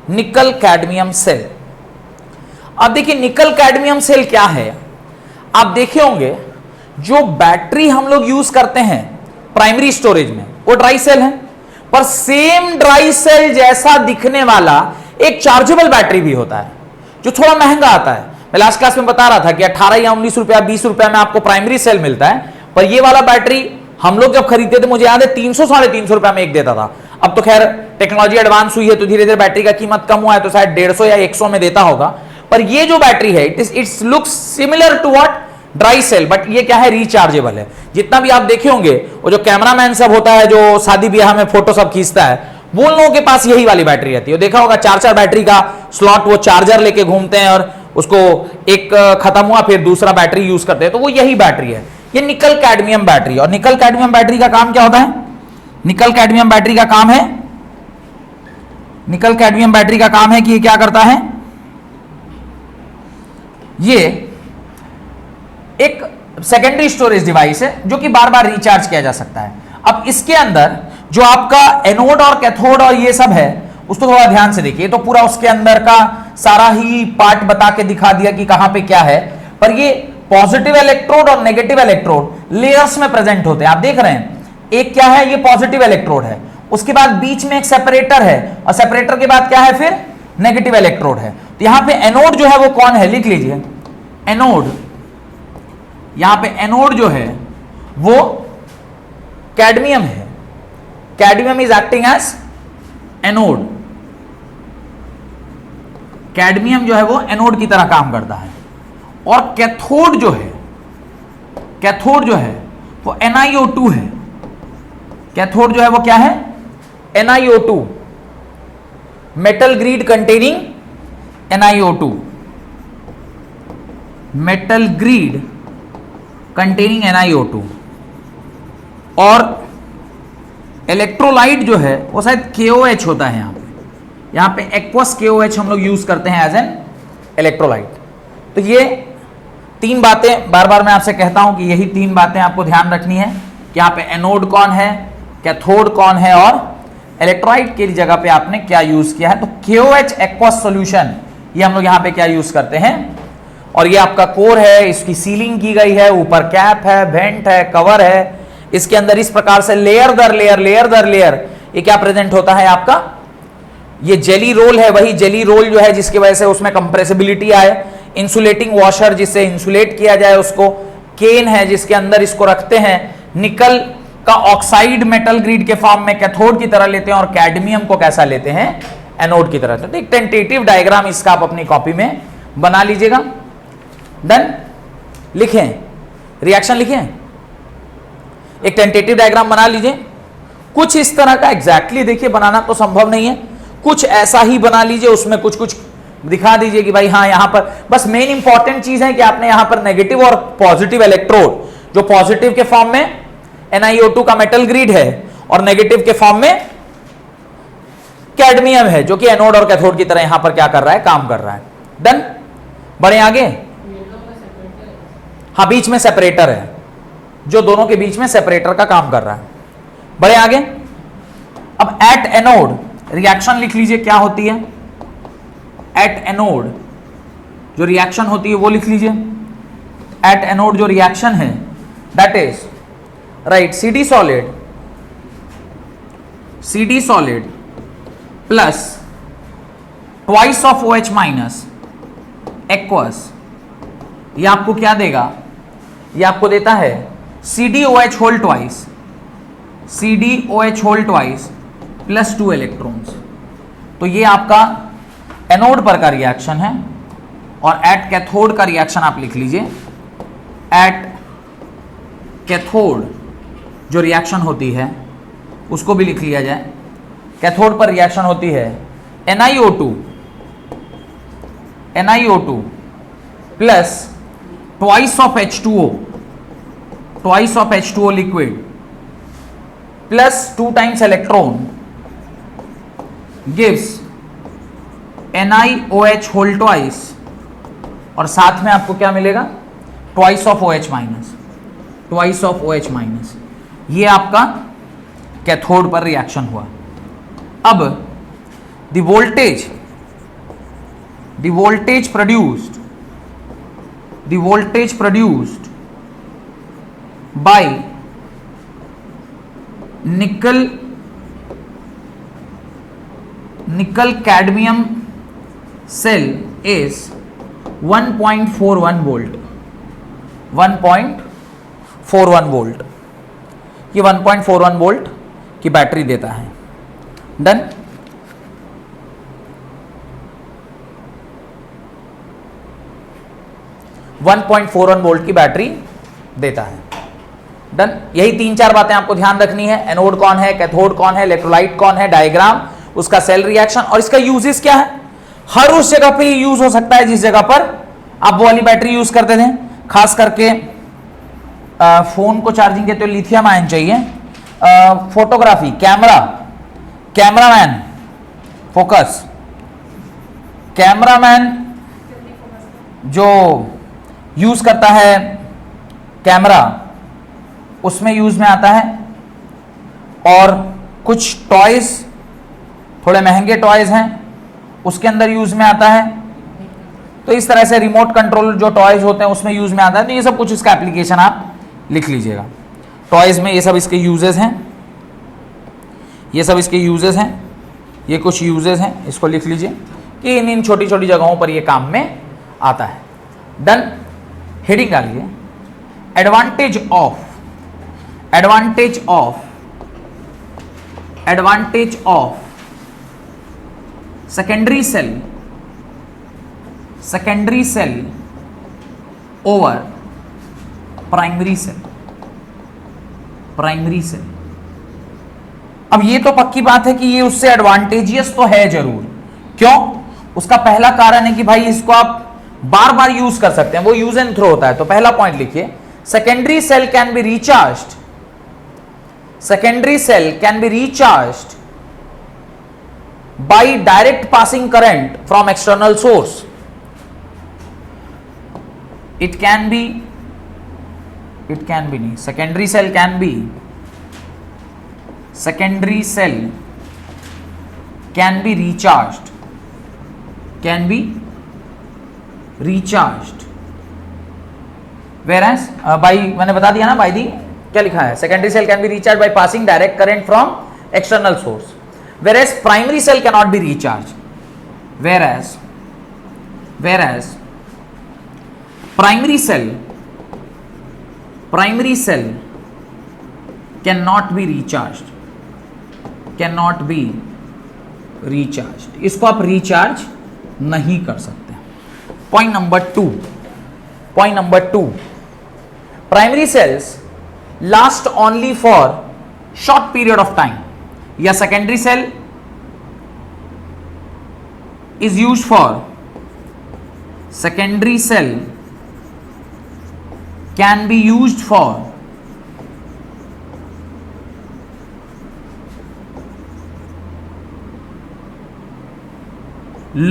निकल cadmium cell. अब देखिए निकल कैडमियम सेल क्या है, आप देखे होंगे जो बैटरी हम लोग यूज करते हैं प्राइमरी स्टोरेज में वो ड्राई सेल है, पर सेम ड्राई सेल जैसा दिखने वाला एक चार्जेबल बैटरी भी होता है जो थोड़ा महंगा आता है। मैं लास्ट क्लास में बता रहा था कि 18 या 19 रुपया 20 रुपया में आपको प्राइमरी सेल मिलता है, पर ये वाला बैटरी हम लोग जब खरीदते थे मुझे याद है 300 साढ़े 300 रुपया में एक देता था। अब तो खैर टेक्नोलॉजी एडवांस हुई है तो धीरे धीरे बैटरी का कीमत कम हुआ है, तो शायद 150 या 100 में देता होगा। पर ये जो बैटरी है it's looks similar to what dry cell, but ये क्या है रिचार्जेबल है। जितना भी आप देखे होंगे वो जो कैमरामैन सब होता है जो शादी ब्याह में फोटो सब खींचता है, वो लोगों के पास यही वाली बैटरी रहती है। देखा होगा 4-4 बैटरी का स्लॉट वो चार्जर लेके घूमते हैं और उसको एक खत्म हुआ फिर दूसरा बैटरी यूज करते हैं, तो वो यही बैटरी है, ये निकल कैडमियम बैटरी। और निकल कैडमियम बैटरी का काम क्या होता है, निकल कैडमियम बैटरी का काम है, निकल कैडमियम बैटरी का काम है कि ये क्या करता है, ये एक सेकेंडरी स्टोरेज डिवाइस है जो कि बार बार रिचार्ज किया जा सकता है। अब इसके अंदर जो आपका एनोड और कैथोड और ये सब है उसको थोड़ा ध्यान से देखिए, तो पूरा उसके अंदर का सारा ही पार्ट बता के दिखा दिया कि कहां पे क्या है, पर ये पॉजिटिव इलेक्ट्रोड और नेगेटिव इलेक्ट्रोड लेयर्स में प्रेजेंट होते हैं। आप देख रहे हैं एक क्या है, ये पॉजिटिव इलेक्ट्रोड है, उसके बाद बीच में एक सेपरेटर है और सेपरेटर के बाद क्या है, फिर नेगेटिव इलेक्ट्रोड है। तो यहां पे एनोड जो है वो कौन है, लिख लीजिए एनोड। यहां पे एनोड जो है वो कैडमियम है, cadmium is acting as anode, cadmium जो है वो एनोड की तरह काम करता है। और कैथोड जो है, कैथोड जो है वो NiO2 है, कैथोड जो है वो क्या है, NiO2, metal grid containing NiO2, metal grid containing NiO2। और इलेक्ट्रोलाइट जो है वो शायद KOH होता है, यहां पे एक्वस KOH हम लोग यूज करते हैं एज एन इलेक्ट्रोलाइट। तो ये तीन बातें बार बार मैं आपसे कहता हूं कि यही तीन बातें आपको ध्यान रखनी है कि यहाँ पे एनोड कौन है, कैथोड कौन है और इलेक्ट्रोलाइट की जगह पे आपने क्या यूज किया है। तो KOH एक्वस सॉल्यूशन ये हम लोग यहाँ पे क्या यूज करते हैं। और ये आपका कोर है, इसकी सीलिंग की गई है, ऊपर कैप है, वेंट है, कवर है, इसके अंदर इस प्रकार से लेयर दर लेयर लेयर दर लेयर ये क्या प्रेजेंट होता है आपका, ये जेली रोल है, वही जेली रोल जो है जिसकी वजह से उसमें कंप्रेसिबिलिटी आए, इंसुलेटिंग वॉशर जिससे इंसुलेट किया जाए उसको, केन है जिसके अंदर इसको रखते हैं, निकल का ऑक्साइड मेटल ग्रिड के फॉर्म में कैथोड की तरह लेते हैं और कैडमियम को कैसा लेते हैं, एनोड की तरह। तो एक टेंटेटिव डायग्राम इसका आप अपनी कॉपी में बना लीजिएगा। डन, लिखें, रिएक्शन लिखें, एक टेंटेटिव डायग्राम बना लीजिए कुछ इस तरह का। एग्जैक्टली देखिए बनाना तो संभव नहीं है, कुछ ऐसा ही बना लीजिए, उसमें कुछ कुछ दिखा दीजिए कि भाई हाँ यहां पर बस मेन इंपॉर्टेंट चीज है कि आपने यहां पर नेगेटिव और पॉजिटिव इलेक्ट्रोड, जो पॉजिटिव के फॉर्म में NiO2 का मेटल ग्रिड है और नेगेटिव के फॉर्म में कैडमियम है जो कि एनोड और कैथोड की तरह यहां पर क्या कर रहा है, काम कर रहा है। डन, बढ़े आगे। हाँ बीच में सेपरेटर है जो दोनों के बीच में सेपरेटर का काम कर रहा है। बढ़े आगे। अब एट एनोड रिएक्शन लिख लीजिए क्या होती है, एट एनोड जो रिएक्शन होती है वो लिख लीजिए। एट एनोड जो रिएक्शन है that is right CD solid plus twice of OH minus aqueous, ये आपको क्या देगा, ये आपको देता है CdOH whole twice, CdOH whole twice plus 2 electrons. तो ये आपका एनोड पर का रिएक्शन है। और एट कैथोड का रिएक्शन आप लिख लीजिए, एट कैथोड जो रिएक्शन होती है उसको भी लिख लिया जाए। कैथोड पर रिएक्शन होती है NiO2 plus twice of H2O liquid plus 2 times electron gives NiOH whole twice और साथ में आपको क्या मिलेगा, twice of OH minus, twice of OH minus. ये आपका कैथोड पर रिएक्शन हुआ। अब the voltage the voltage produced by nickel cadmium cell is 1.41 volt. 1.41 volt, ये 1.41 वोल्ट की बैटरी देता है। डन। वन 1.41 वोल्ट की बैटरी देता है। डन। यही 3-4 बातें आपको ध्यान रखनी है। एनोड कौन है, कैथोड कौन है, इलेक्ट्रोलाइट कौन है, डायग्राम, उसका सेल रिएक्शन और इसका यूजेस क्या है। हर उस जगह पे यूज हो सकता है जिस जगह पर आप वो वाली बैटरी यूज करते थे। खास करके फोन को चार्जिंग के तो लिथियम आयन चाहिए। फोटोग्राफी, कैमरामैन, फोकस, कैमरामैन जो यूज करता है कैमरा, उसमें यूज में आता है। और कुछ टॉयज, थोड़े महंगे टॉयज हैं, उसके अंदर यूज में आता है। तो इस तरह से रिमोट कंट्रोल जो टॉयज होते हैं उसमें यूज में आता है। तो ये सब कुछ इसका एप्लीकेशन आप लिख लीजिएगा। टॉयज में ये सब इसके यूजेस हैं, ये सब इसके यूजेस हैं, ये कुछ यूजेस हैं, इसको लिख लीजिए कि इन छोटी छोटी जगहों पर ये काम में आता है। डन। हेडिंग डालिए, advantage of secondary cell over primary cell. अब ये तो पक्की बात है कि ये उससे एडवांटेजियस तो है जरूर। क्यों? उसका पहला कारण है कि भाई इसको आप बार बार यूज कर सकते हैं, वो यूज एंड थ्रो होता है। तो पहला पॉइंट लिखिए, secondary cell can be recharged by direct passing current from external source. It can be नहीं, secondary cell can be recharged, whereas by, मैंने बता दिया ना, by the, क्या लिखा है, secondary cell can be recharged by passing direct current from external source, whereas primary cell cannot be recharged. Whereas primary cell cannot be recharged. इसको आप recharge नहीं कर सकते। Point number two, primary sales last only for short period of time, या secondary sale is used for, secondary cell can be used for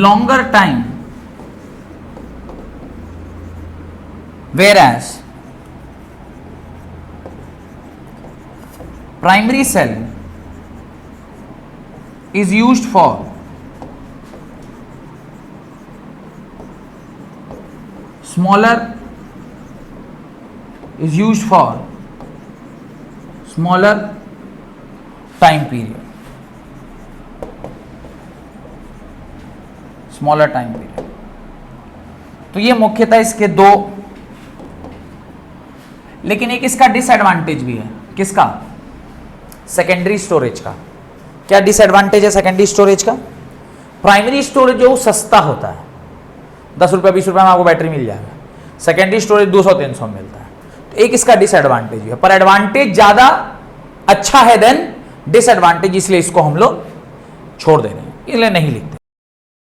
longer time, whereas primary cell is used for smaller time period. तो ये मुख्यतः इसके दो, लेकिन एक इसका disadvantage भी है। किसका? सेकेंडरी स्टोरेज का। क्या डिसएडवांटेज है सेकेंडरी स्टोरेज का? प्राइमरी स्टोरेज जो सस्ता होता है, 10 रुपये 20 रुपये में आपको बैटरी मिल जाएगा। सेकेंडरी स्टोरेज 200-300 में मिलता है। तो एक इसका डिसएडवांटेज है, पर एडवांटेज ज्यादा अच्छा है देन डिसएडवांटेज, इसलिए इसको हम लोग छोड़ दे रहे हैं, इसलिए नहीं लिखते।